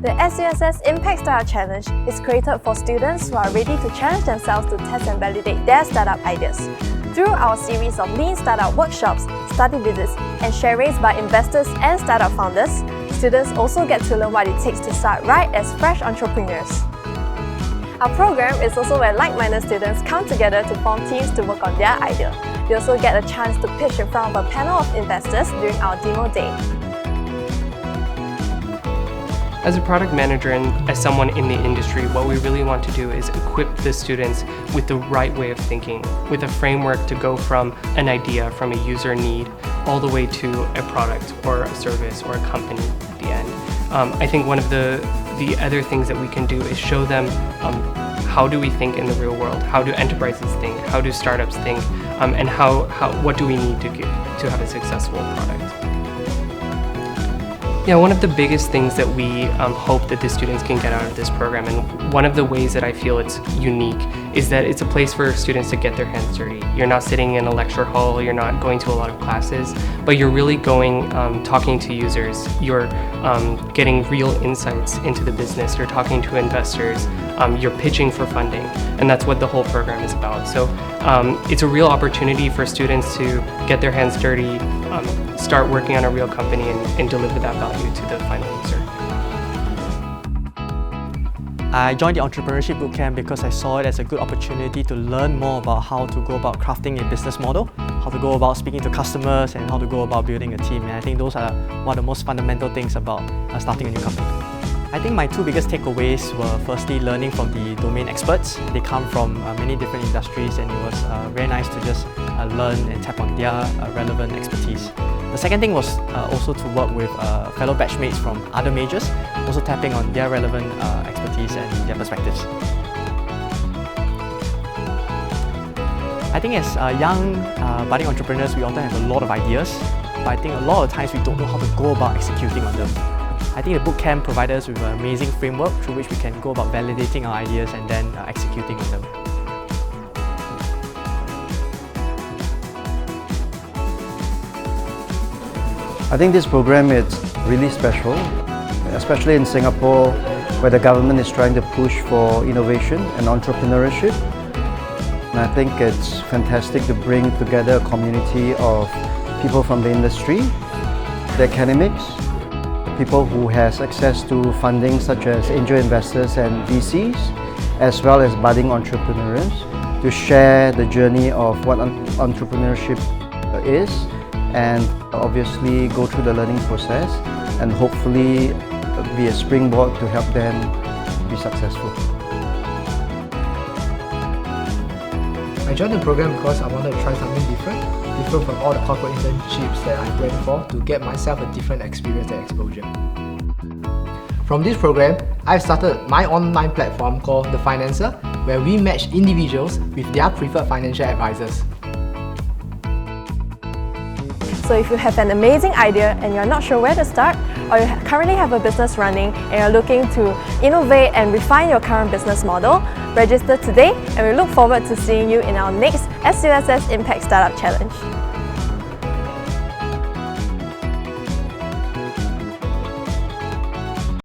The SUSS Impact Startup Challenge is created for students who are ready to challenge themselves to test and validate their startup ideas. Through our series of lean startup workshops, study visits, and sharings by investors and startup founders, students also get to learn what it takes to start right as fresh entrepreneurs. Our program is also where like-minded students come together to form teams to work on their idea. They also get a chance to pitch in front of a panel of investors during our demo day. As a product manager and as someone in the industry, what we really want to do is equip the students with the right way of thinking, with a framework to go from an idea, from a user need, all the way to a product or a service or a company at the end. I think one of the other things that we can do is show them how do we think in the real world, how do enterprises think, how do startups think, and what do we need to have a successful product. Yeah, one of the biggest things that we hope that the students can get out of this program, and one of the ways that I feel it's unique, is that it's a place for students to get their hands dirty. You're not sitting in a lecture hall, you're not going to a lot of classes, but you're really going, talking to users, you're getting real insights into the business, you're talking to investors, you're pitching for funding, and that's what the whole program is about. So it's a real opportunity for students to get their hands dirty, start working on a real company and deliver that value to the final user. I joined the Entrepreneurship Bootcamp because I saw it as a good opportunity to learn more about how to go about crafting a business model, how to go about speaking to customers, and how to go about building a team. And I think those are one of the most fundamental things about starting a new company. I think my two biggest takeaways were firstly learning from the domain experts. They come from many different industries, and it was very nice to just learn and tap on their relevant expertise. The second thing was also to work with fellow batchmates from other majors, also tapping on their relevant expertise and their perspectives. I think as young budding entrepreneurs, we often have a lot of ideas, but I think a lot of times we don't know how to go about executing on them. I think the bootcamp provides us with an amazing framework through which we can go about validating our ideas and then executing on them. I think this program is really special, especially in Singapore, where the government is trying to push for innovation and entrepreneurship. And I think it's fantastic to bring together a community of people from the industry, the academics, people who has access to funding such as angel investors and VCs, as well as budding entrepreneurs, to share the journey of what entrepreneurship is, and obviously go through the learning process and hopefully be a springboard to help them be successful. I joined the program because I wanted to try something different from all the corporate internships that I went for, to get myself a different experience and exposure. From this program, I've started my online platform called The Financer, where we match individuals with their preferred financial advisors. So if you have an amazing idea and you're not sure where to start, or you currently have a business running and you're looking to innovate and refine your current business model, register today, and we look forward to seeing you in our next SUSS Impact Startup Challenge.